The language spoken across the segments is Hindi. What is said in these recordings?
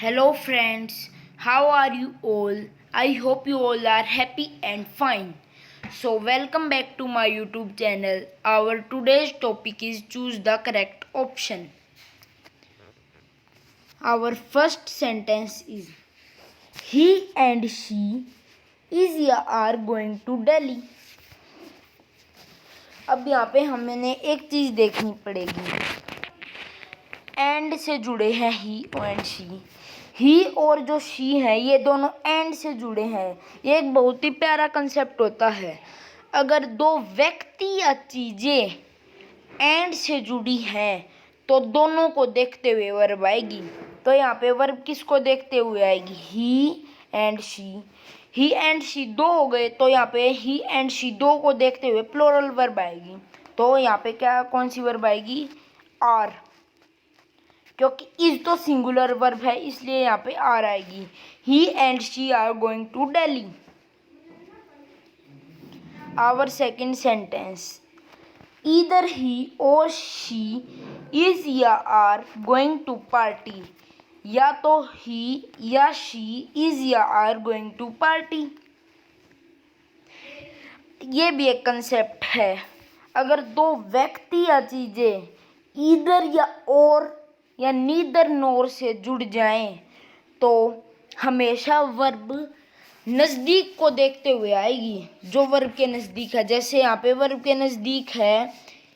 Hello, friends. How are you all? I hope you all are happy and fine. So, welcome back to my YouTube channel. Our today's topic is choose the correct option. Our first sentence is he and she is या are going to Delhi. अब यहाँ पे हमें एक चीज़ देखनी पड़ेगी. एंड से जुड़े हैं ही एंड शी. ही और जो शी है ये दोनों एंड से जुड़े हैं. ये एक बहुत ही प्यारा कंसेप्ट होता है. अगर दो व्यक्ति या चीज़ें एंड से जुड़ी हैं तो दोनों को देखते हुए वर्ब आएगी. तो यहाँ पे वर्ब किसको देखते हुए आएगी? He and she. He and she दो हो गए तो यहाँ पे ही एंड शी दो को देखते हुए प्लोरल वर्ब आएगी. तो यहाँ पे क्या कौन सी वर्ब आएगी? आर. क्योंकि इज तो सिंगुलर वर्ब है इसलिए यहाँ पे आर आएगी. He and she are going to Delhi. Our second sentence either he और शी इज या आर गोइंग टू पार्टी. या तो ही या शी इज या आर गोइंग टू पार्टी. ये भी एक कंसेप्ट है. अगर दो व्यक्ति या चीजें ईदर या और या नीदर नोर से जुड़ जाएं तो हमेशा वर्ब नज़दीक को देखते हुए आएगी. जो वर्ब के नज़दीक है, जैसे यहाँ पे वर्ब के नज़दीक है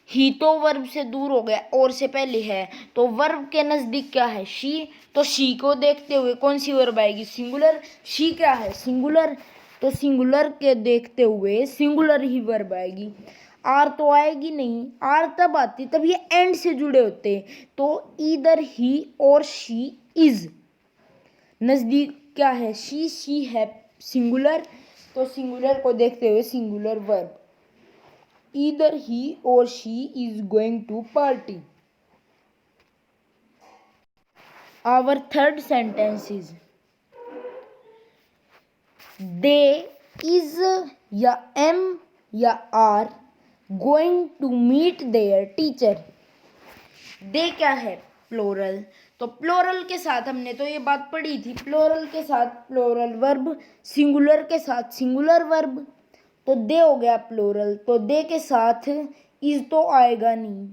ही तो वर्ब से दूर हो गया और से पहले है. तो वर्ब के नज़दीक क्या है? शी. तो शी को देखते हुए कौन सी वर्ब आएगी? सिंगुलर. शी क्या है? सिंगुलर. तो सिंगुलर के देखते हुए सिंगुलर ही वर्ब आएगी. आर तो आएगी नहीं. आर तब आती तब ये एंड से जुड़े होते. तो ईदर ही और शी इज. नज़दीक क्या है? शी है सिंगुलर. तो सिंगुलर को देखते हुए सिंगुलर वर्ब. ईदर ही और she is going to party. Our third sentence is they is या एम या are going to meet their teacher. They क्या है? प्लोरल. तो प्लोरल के साथ हमने तो ये बात पढ़ी थी. प्लोरल के साथ प्लोरल वर्ब, सिंगुलर के साथ सिंगुलर वर्ब. तो दे हो गया प्लोरल. तो दे के साथ इज तो आएगा नहीं.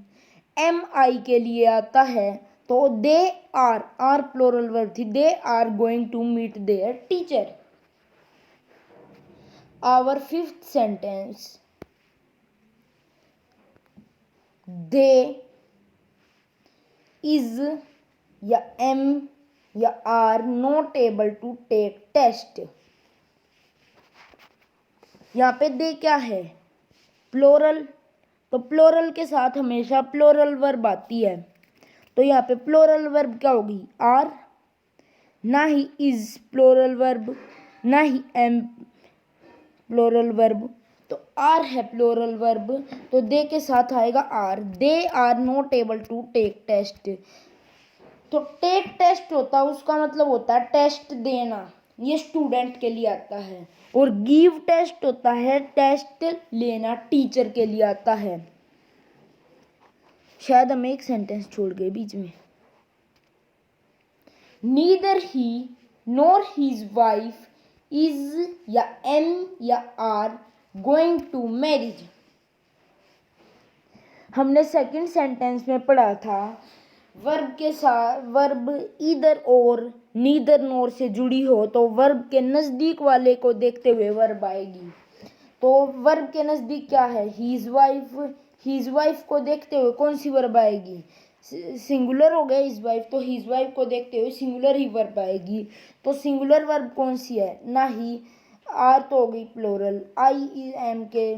एम आई के लिए आता है. तो they are. Are plural verb थी. They are going to meet their teacher. Our fifth sentence they is या एम या are not able to take test. यहाँ पे दे क्या है? प्लोरल. तो प्लोरल के साथ हमेशा प्लोरल वर्ब आती है. तो यहाँ पे प्लोरल वर्ब क्या होगी? आर. ना ही इज प्लोरल वर्ब, ना ही एम प्लोरल वर्ब. तो आर है प्लोरल वर्ब. तो दे के साथ आएगा are. They are not able to take test. तो टेक टेस्ट होता है, उसका मतलब होता है टेस्ट देना. ये स्टूडेंट के लिए आता है. और गिव टेस्ट होता है टेस्ट लेना. टीचर के लिए आता है. शायद हम एक सेंटेंस छोड़ गए बीच में. Neither he nor his wife is या एम या आर गोइंग टू मैरिज. हमने सेकंड सेंटेंस में पढ़ा था वर्ब के साथ वर्ब ईदर और नीदर नोर से जुड़ी हो तो वर्ब के नज़दीक वाले को देखते हुए वर्ब आएगी. तो वर्ब के नज़दीक क्या है? His wife. हीज वाइफ को देखते हुए कौन सी वर्ब आएगी? सिंगुलर हो गया हिज वाइफ. तो हिज वाइफ को देखते हुए सिंगुलर ही वर्ब आएगी. तो सिंगुलर वर्ब कौन सी है? ना ही. आर तो हो गई प्लोरल. आई एम के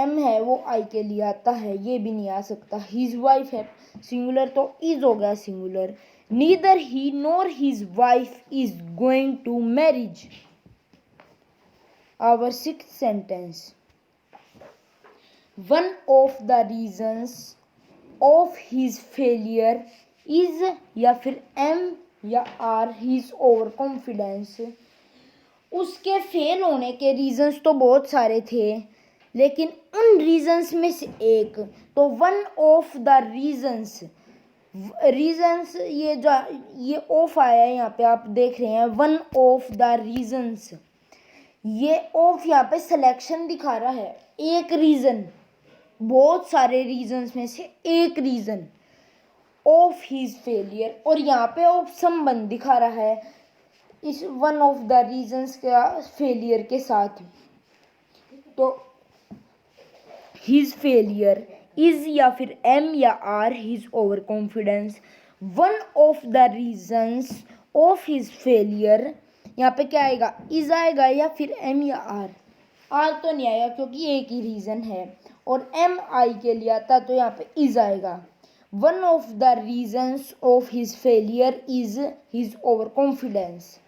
एम है वो आई के लिए आता है. ये भी नहीं आ सकता. हिज वाइफ है सिंगुलर. तो इज हो गया singular. Neither he nor his wife is going to marriage. Our sixth sentence one of the reasons of his failure is या फिर एम या आर हिज ओवर कॉन्फिडेंस. उसके फेल होने के रीजंस तो बहुत सारे थे लेकिन उन रीजंस में से एक. तो one of the reasons reasons ये ऑफ आया है, यहाँ पे आप देख रहे हैं वन ऑफ द रीजंस। ये ऑफ यहाँ पे सिलेक्शन दिखा रहा है, एक रीजन, बहुत सारे रीजंस में से एक रीजन ऑफ हिज फेलियर, और यहाँ पे ऑफ संबंध दिखा रहा है इस वन ऑफ द रीजंस का फेलियर के साथ। तो हिज फेलियर इज या फिर एम या are his over confidence. One of the reasons of his failure, यहाँ पे क्या आएगा, इज आएगा या फिर एम या आर तो नहीं आएगा क्योंकि एक ही रीजन है, और एम आई के लिए आता तो यहाँ पे इज आएगा। One of the reasons of his failure is his over confidence.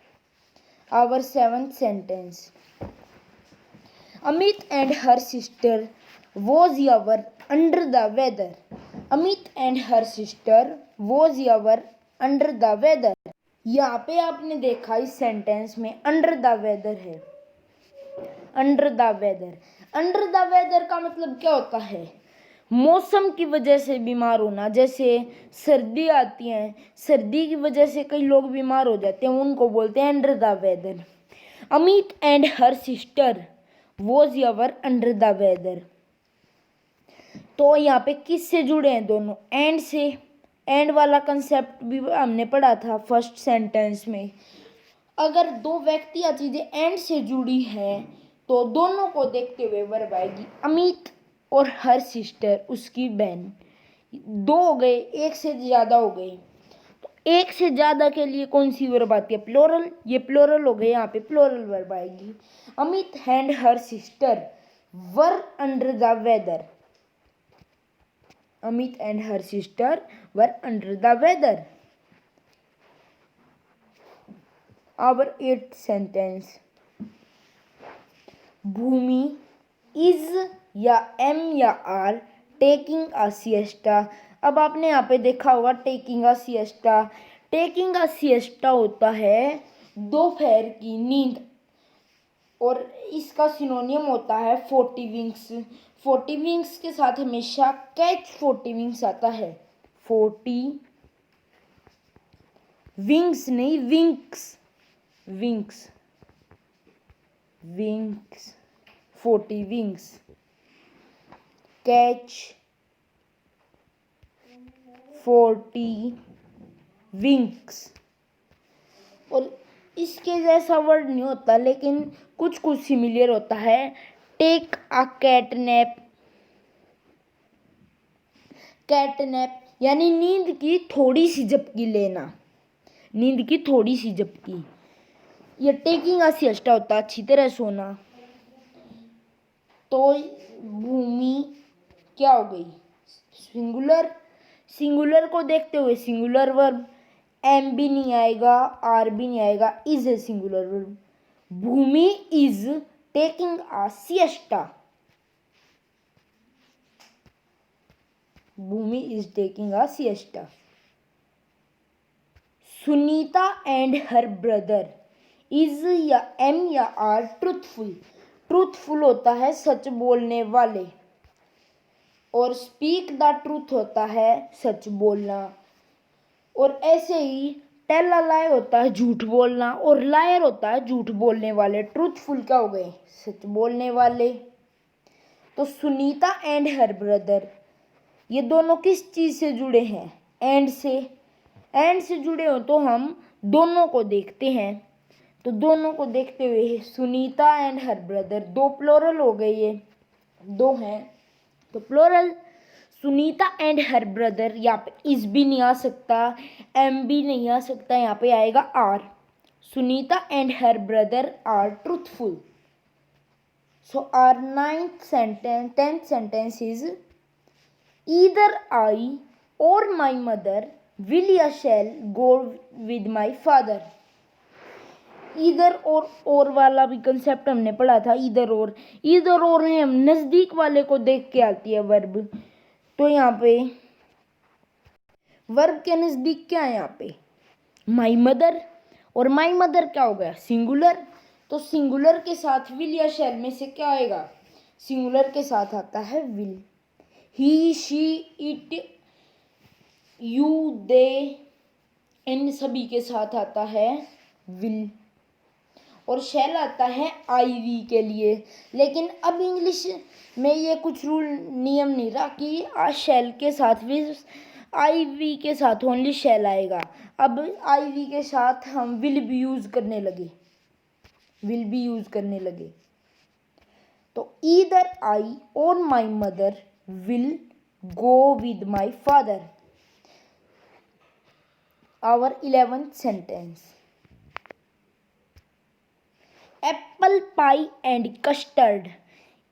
Our seventh sentence, Amit and her sister was ever under the weather. Amit and her sister was ever under the weather. यहाँ पे आपने देखा इस सेंटेंस में अंडर द वेदर है। Under the weather, under the weather का मतलब क्या होता है, मौसम की वजह से बीमार होना। जैसे सर्दी आती है, सर्दी की वजह से कई लोग बीमार हो जाते हैं, उनको बोलते हैं under the weather. Amit and her sister was ever under the weather. तो यहाँ पे किससे जुड़े हैं दोनों, एंड से। एंड वाला कंसेप्ट भी हमने पढ़ा था फर्स्ट सेंटेंस में। अगर दो व्यक्ति या चीजें एंड से जुड़ी हैं तो दोनों को देखते हुए वर्ब आएगी। अमित और हर सिस्टर, उसकी बहन। दो हो गए, एक से ज्यादा हो गए, तो एक से ज्यादा के लिए कौन सी वर्ब आती है, प्लोरल। ये प्लोरल हो गए, यहाँ पे प्लोरल वर्ब आएगी। Amit and her sister were under the weather. Amit and her sister were under the weather. Our eight sentence, Bhumi is या एम या आर टेकिंग अ सिएस्टा। अब आपने यहाँ पे देखा होगा taking a siesta. Taking a siesta होता है दोपहर की नींद, और इसका सिनोनियम होता है 40 विंग्स। 40 विंग्स के साथ हमेशा कैच 40 विंग्स आता है। 40 विंग्स नहीं, wings, wings, wings, 40 wings, catch 40 wings. और इसके जैसा वर्ड नहीं होता, लेकिन कुछ कुछ सिमिलर होता है। Take a CatNap. कैटनैप यानी नींद की थोड़ी सी झपकी लेना, नींद की थोड़ी सी झपकी। ये टेकिंग अ सिएस्टा होता है, अच्छी तरह सोना। तो भूमि क्या हो गई, सिंगुलर। सिंगुलर को देखते हुए सिंगुलर वर्ब, एम भी नहीं आएगा, आर भी नहीं आएगा, इज है singular verb. Bhumi is taking a siesta. Bhumi is taking a siesta. Sunita and her brother is या एम या आर ट्रूथफुल। ट्रूथफुल होता है सच बोलने वाले, और स्पीक द ट्रूथ होता है सच बोलना। और ऐसे ही टेल अ लाई होता है झूठ बोलना, और लायर होता है झूठ बोलने वाले। ट्रूथफुल क्या हो गए, सच बोलने वाले। तो सुनीता एंड हर ब्रदर, ये दोनों किस चीज से जुड़े हैं, एंड से। एंड से जुड़े हो तो हम दोनों को देखते हैं। तो दोनों को देखते हुए सुनीता एंड हर ब्रदर, दो प्लोरल हो गए, ये दो हैं तो plural. Sunita and her brother, यहाँ पे इज भी नहीं आ सकता, एम भी नहीं आ सकता, यहाँ पे आएगा are. Sunita and her brother are truthful. So our tenth sentence is either I और माई मदर विल या शैल गो विद माई फादर। इधर और वाला भी कंसेप्ट हमने पढ़ा था। इधर और, इधर और में हम नजदीक वाले को देख के आती है वर्ब। तो यहाँ पे वर्ब के नजदीक क्या है, यहाँ पे माई मदर, और माई मदर क्या हो गया, सिंगुलर। तो सिंगुलर के साथ विल या शैल में से क्या आएगा, सिंगुलर के साथ आता है will. He she it you, they, इन सभी के साथ आता है विल, और शैल आता है आईवी के लिए। लेकिन अब इंग्लिश में ये कुछ रूल नियम नहीं रहा कि शैल के साथ भी आईवी के साथ ओनली शैल आएगा। अब आईवी के साथ हम विल भी यूज करने लगे। तो ईदर आई और my mother will go with my father. Our 11th sentence, apple pie and custard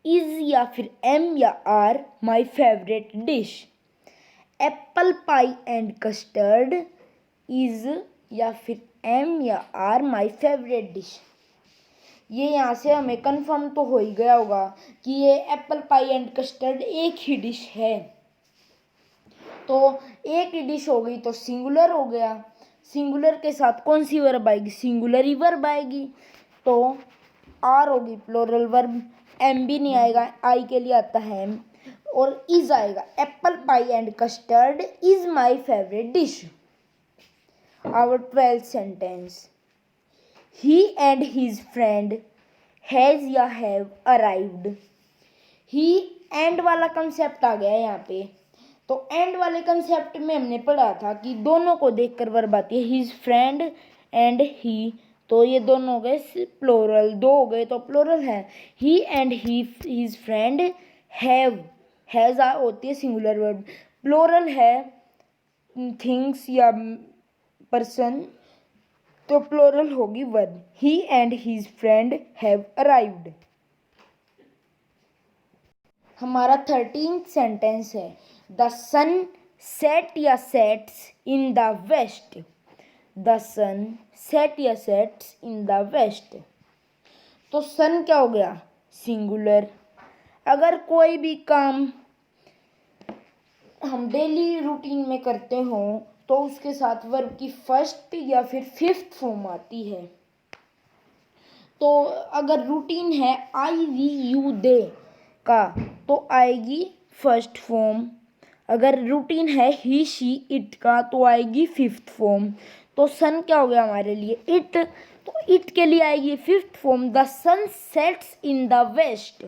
is या फिर एम या are my favourite dish. Apple pie and custard is या फिर एम या आर माई फेवरेट डिश। ये यहाँ से हमें कंफर्म तो हो ही गया होगा कि ये एप्पल पाई एंड कस्टर्ड एक ही डिश है। तो एक ही डिश हो गई तो सिंगुलर हो गया। सिंगुलर के साथ कौन सी वर्ब आएगी? सिंगुलर ही वर्ब आएगी। तो आर होगी प्लोरल वर्ब, एम भी नहीं आएगा, आई के लिए आता है एम, और इज आएगा। Apple pie and custard is my favourite dish. Our 12th sentence, he and his friend has या have arrived। he and वाला कंसेप्ट आ गया यहाँ पे। तो एंड वाले कंसेप्ट में हमने पढ़ा था कि दोनों को देखकर वर्ब आती है, his friend and he। तो ये दोनों हो गए प्लोरल, दो हो गए तो प्लोरल है। he and his friend have, has होती है सिंगुलर वर्ब। प्लोरल है थिंग्स या पर्सन, तो प्लोरल होगी verb. He and his friend have arrived. हमारा 13th सेंटेंस है, द सन सेट या sets in the west. The sun set या सेट्स इन द वेस्ट। तो सन क्या हो गया? सिंगुलर। अगर कोई भी काम हम डेली रूटीन में करते हो तो उसके साथ वर्ब की फर्स्ट या फिर फिफ्थ फॉर्म आती है। तो अगर रूटीन है आई वी यू दे का तो आएगी फर्स्ट फॉर्म। अगर रूटीन है ही शी इट का तो आएगी फिफ्थ फॉर्म। तो सन क्या हो गया हमारे लिए? इट। तो इट के लिए आएगी fifth form, the sun sets in the west.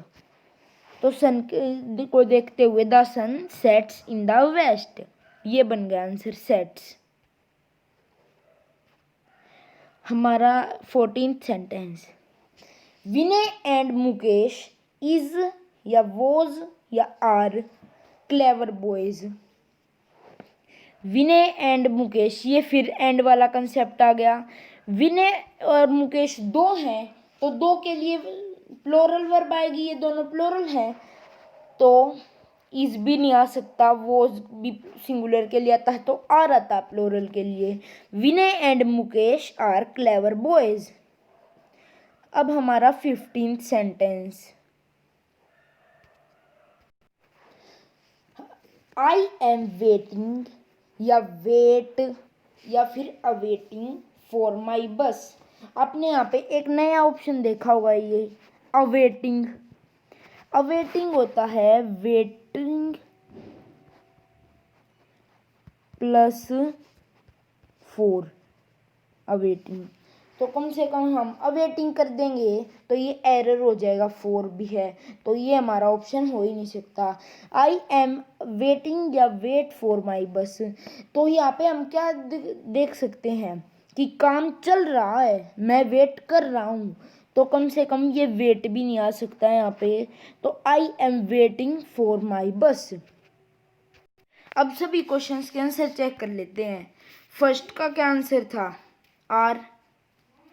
तो सन को देखते हुए the sun sets in the west, ये बन गया आंसर, सेट्स। हमारा 14th sentence, Vinay and Mukesh is या वॉज या are clever boys. Vinay and Mukesh, ये फिर एंड वाला कंसेप्ट आ गया। विनय और मुकेश दो हैं तो दो के लिए प्लोरल वर्ब आएगी, ये दोनों प्लोरल हैं तो इज भी नहीं आ सकता, वो भी सिंगुलर के लिए आता है तो आर आता प्लोरल के लिए। Vinay and Mukesh are clever boys. अब हमारा 15th sentence, I am waiting या वेट या फिर अवेटिंग फॉर माई बस। आपने यहाँ पे एक नया ऑप्शन देखा होगा, ये अवेटिंग। अवेटिंग होता है वेटिंग प्लस फोर, अवेटिंग। तो कम से कम हम अवेटिंग कर देंगे तो ये एरर हो जाएगा, फोर भी है तो ये हमारा ऑप्शन हो ही नहीं सकता। आई एम वेटिंग या वेट फॉर माई बस। तो यहाँ पे हम क्या देख सकते हैं कि काम चल रहा है, मैं वेट कर रहा हूँ, तो कम से कम ये वेट भी नहीं आ सकता है यहाँ पे। तो आई एम वेटिंग फॉर माई बस। अब सभी क्वेश्चंस के आंसर चेक कर लेते हैं। फर्स्ट का क्या आंसर था? आर।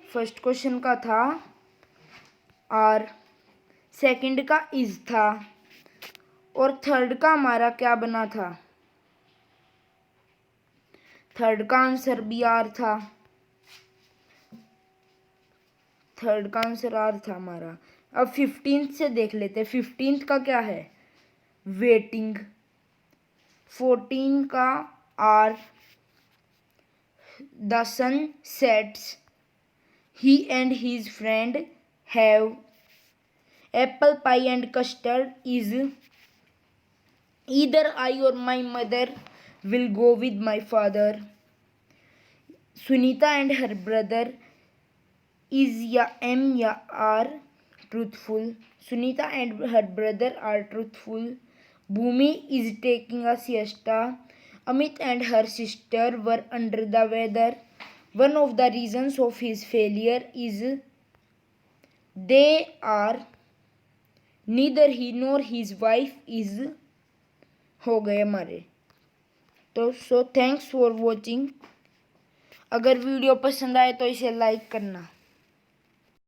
फर्स्ट क्वेश्चन का था आर, सेकंड का इज था, और थर्ड का हमारा क्या बना था? थर्ड का आंसर भी आर था। थर्ड का आंसर आर था हमारा। अब 15th से देख लेते हैं। 15th का क्या है? वेटिंग। 14 का are, the sun sets, he and his friend have, apple pie and custard is, either I or my mother will go with my father. Sunita and her brother is ya M ya are truthful. Sunita and her brother are truthful. Bhumi is taking a siesta. Amit and her sister were under the weather. One of the reasons of his failure is they are neither he nor his wife is हो गए हमारे। तो सो थैंक्स फॉर वॉचिंग। अगर वीडियो पसंद आए तो इसे लाइक करना।